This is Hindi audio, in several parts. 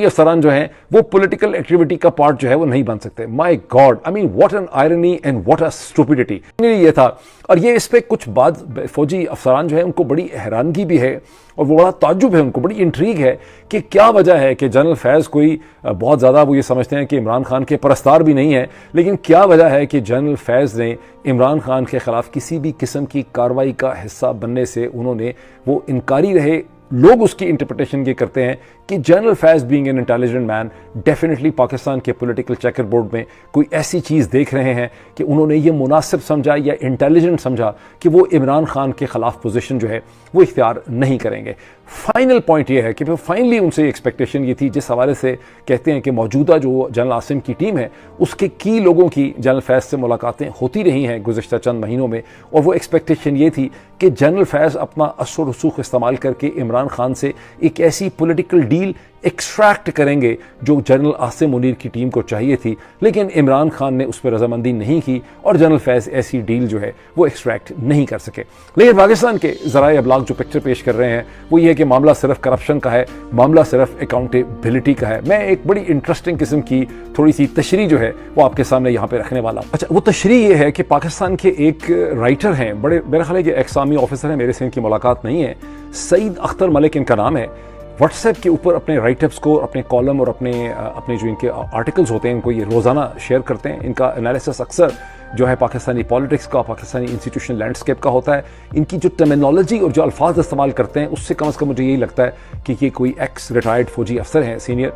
अफसरान जो हैं वो पॉलिटिकल एक्टिविटी का पार्ट जो है वो नहीं बन सकते। My God, I mean what an irony and what a stupidity ये था। और ये इस पे कुछ बाद फौजी अफसरान जो है उनको बड़ी हैरानगी भी है और वो बड़ा ताज्जुब है, उनको बड़ी इंट्रीग है कि क्या वजह है कि जनरल फैज़ कोई बहुत ज़्यादा वो ये समझते हैं कि इमरान खान के परस्तार भी नहीं है, लेकिन क्या वजह है कि जनरल फैज़ ने इमरान खान के ख़िलाफ़ किसी भी किस्म की कार्रवाई का हिस्सा बनने से उन्होंने वो इनकारी रहे। लोग उसकी इंटरप्रिटेशन ये करते हैं कि general Faiz being an intelligent man definitely Pakistan के पॉलिटिकल चेकर बोर्ड में कोई ऐसी चीज़ देख रहे हैं कि उन्होंने ये मुनासिब समझा या इंटेलिजेंट समझा कि वो इमरान खान के ख़िलाफ़ पोजीशन जो है वो इख्तियार नहीं करेंगे। फाइनल पॉइंट ये है कि फिर फाइनली उनसे एक्सपेक्टेशन ये थी, जिस हवाले से कहते हैं कि मौजूदा जो जनरल आसिम की टीम है उसके की लोगों की जनरल फैज़ से मुलाकातें होती रही हैं गुज़िश्ता चंद महीनों में, और वो एक्सपेक्टेशन ये थी कि जनरल फैज़ अपना असर रसूख इस्तेमाल करके इमरान खान से एक ऐसी पॉलिटिकल डील एक्सट्रैक्ट करेंगे जो जनरल आसिम मुनीर की टीम को चाहिए थी, लेकिन इमरान खान ने उस पर रजामंदी नहीं की और जनरल फैज़ ऐसी डील जो है वो एक्सट्रैक्ट नहीं कर सके। लेकिन पाकिस्तान के ज़राए अबलाग जो पिक्चर पेश कर रहे हैं वो ये है कि मामला सिर्फ करप्शन का है, मामला सिर्फ अकाउंटेबिलिटी का है। मैं एक बड़ी इंटरेस्टिंग किस्म की थोड़ी सी तशरीह जो है वो आपके सामने यहाँ पे रखने वाला हूँ। अच्छा, वो तशरीह ये है कि पाकिस्तान के एक राइटर हैं, बड़े मेरा ख्याल है कि एक्स आर्मी ऑफिसर हैं, मेरे से इनकी मुलाकात नहीं है, सईद अख्तर मलिक इनका नाम है। व्हाट्सएप के ऊपर अपने राइटअप्स को, अपने कॉलम और अपने जो इनके आर्टिकल्स होते हैं इनको ये रोज़ाना शेयर करते हैं। इनका एनालिसिस अक्सर जो है पाकिस्तानी पॉलिटिक्स का, पाकिस्तानी इंस्टीट्यूशनल लैंडस्केप का होता है। इनकी जो टर्मिनोलॉजी और जो अल्फाज इस्तेमाल करते हैं उससे कम से कम मुझे यही लगता है कि ये कोई एक्स रिटायर्ड फौजी अफसर हैं, सीनियर।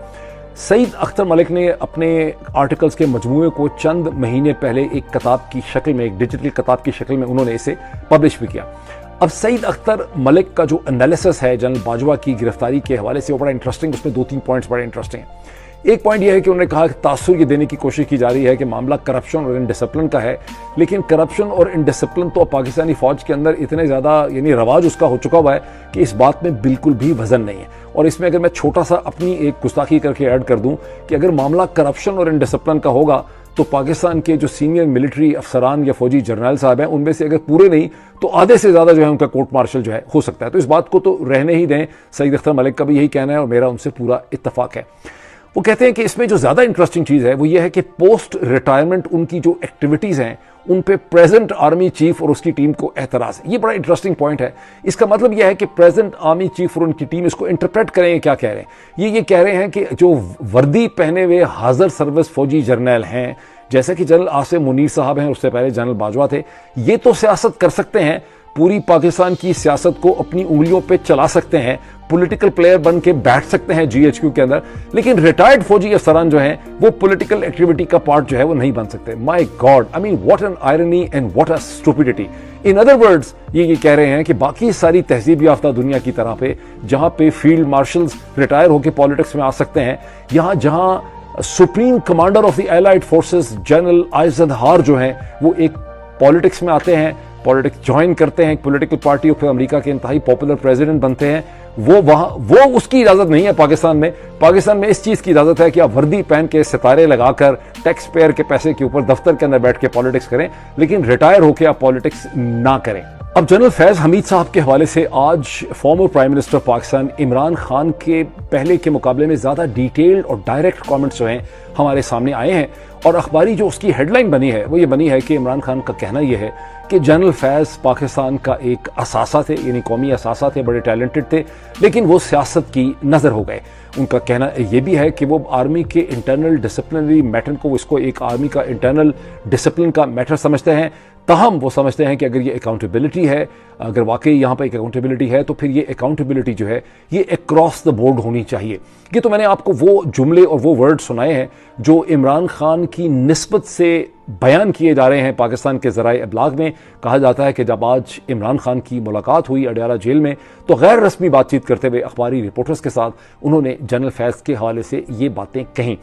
सईद अख्तर मलिक ने अपने आर्टिकल्स के मजमूए को चंद महीने पहले एक किताब की शक्ल में, एक डिजिटल किताब की शक्ल में उन्होंने इसे पब्लिश भी किया। अब सईद अख्तर मलिक का जो एनालिसिस है जनरल बाजवा की गिरफ्तारी के हवाले से वो बड़ा इंटरेस्टिंग, उसमें 2-3 पॉइंट्स बड़े इंटरेस्टिंग हैं। एक पॉइंट यह है कि उन्होंने कहा कि तासुर ये देने की कोशिश की जा रही है कि मामला करप्शन और इनडिसिप्लिन का है, लेकिन करप्शन और इनडिसिप्लिन तो पाकिस्तानी फौज के अंदर इतने ज़्यादा यानी रवाज उसका हो चुका हुआ है कि इस बात में बिल्कुल भी वजन नहीं है। और इसमें अगर मैं छोटा सा अपनी एक गुस्ताखी करके ऐड कर दूं कि अगर मामला करप्शन और इनडिसिप्लिन का होगा तो पाकिस्तान के जो सीनियर मिलिट्री अफसरान या फौजी जर्नल साहब हैं उनमें से अगर पूरे नहीं तो आधे से ज़्यादा जो है उनका कोर्ट मार्शल जो है हो सकता है। तो इस बात को तो रहने ही दें। सईद अख्तर मलिक का भी यही कहना है और मेरा उनसे पूरा इत्तफाक है। वो कहते हैं कि इसमें जो ज़्यादा इंटरेस्टिंग चीज़ है वो ये है कि पोस्ट रिटायरमेंट उनकी जो एक्टिविटीज़ हैं उन पे प्रेजेंट आर्मी चीफ और उसकी टीम को एतराज़ है। ये बड़ा इंटरेस्टिंग पॉइंट है। इसका मतलब यह है कि प्रेजेंट आर्मी चीफ और उनकी टीम इसको इंटरप्रेट करेंगे, क्या कह रहे हैं ये कह रहे हैं कि जो वर्दी पहने हुए हाजिर सर्विस फौजी जर्नल हैं, जैसे कि जनरल आसिम मुनीर साहब हैं, उससे पहले जनरल बाजवा थे, ये तो सियासत कर सकते हैं, पूरी पाकिस्तान की सियासत को अपनी उंगलियों पे चला सकते हैं, पॉलिटिकल प्लेयर बन के बैठ सकते हैं जीएचक्यू के अंदर, लेकिन रिटायर्ड फौजी अफसरान जो हैं वो पॉलिटिकल एक्टिविटी का पार्ट जो है वो नहीं बन सकते। My God, I mean what an irony and what a stupidity. In other words ये कह रहे हैं कि बाकी सारी तहजीब याफ्ता दुनिया की तरह पे जहां पे फील्ड मार्शल्स रिटायर होकर पॉलिटिक्स में आ सकते हैं, जहां supreme commander of the allied forces general Eisenhower जो हैं वो एक पॉलिटिक्स में आते हैं, पॉलिटिक्स ज्वाइन करते हैं, पॉलिटिकल पार्टी और फिर अमेरिका के इंतहाई पॉपुलर प्रेसिडेंट बनते हैं, वो उसकी इजाजत नहीं है पाकिस्तान में। पाकिस्तान में इस चीज की इजाजत है कि आप वर्दी पहन के सितारे लगाकर टैक्स पेयर के पैसे के ऊपर दफ्तर के अंदर बैठ के पॉलिटिक्स करें, लेकिन रिटायर होकर आप पॉलिटिक्स ना करें। अब जनरल फैज हमीद साहब के हवाले से आज former prime minister Pakistan Imran Khan के पहले के मुकाबले में ज्यादा डिटेल्ड और डायरेक्ट कमेंट्स जो हैं हमारे सामने आए हैं, और अखबारी जो उसकी हेडलाइन बनी है वो ये बनी है कि इमरान खान का कहना यह है कि जनरल फैज पाकिस्तान का एक असासा थे, यानी कौमी असासा थे, बड़े टैलेंटेड थे, लेकिन वो सियासत की नज़र हो गए। उनका कहना यह भी है कि वो आर्मी के इंटरनल डिसिप्लिनरी मैटर को, इसको एक आर्मी का इंटरनल डिसिप्लिन का मैटर समझते हैं, ताहम वो समझते हैं कि अगर ये अकाउंटेबिलिटी है, अगर वाकई यहाँ पर एक अकाउंटेबिलिटी है तो फिर ये अकाउंटेबिलिटी जो है ये अक्रॉस द बोर्ड होनी चाहिए। ये तो मैंने आपको वो जुमले और वो वर्ड सुनाए हैं जो इमरान खान की निस्बत से बयान किए जा रहे हैं पाकिस्तान के ज़राए अबलाग में। कहा जाता है कि जब आज इमरान खान की मुलाकात हुई अडयाला जेल में तो गैर रस्मी बातचीत करते हुए अखबारी रिपोर्टर्स के साथ उन्होंने जनरल फैज के हवाले से ये बातें कहीं।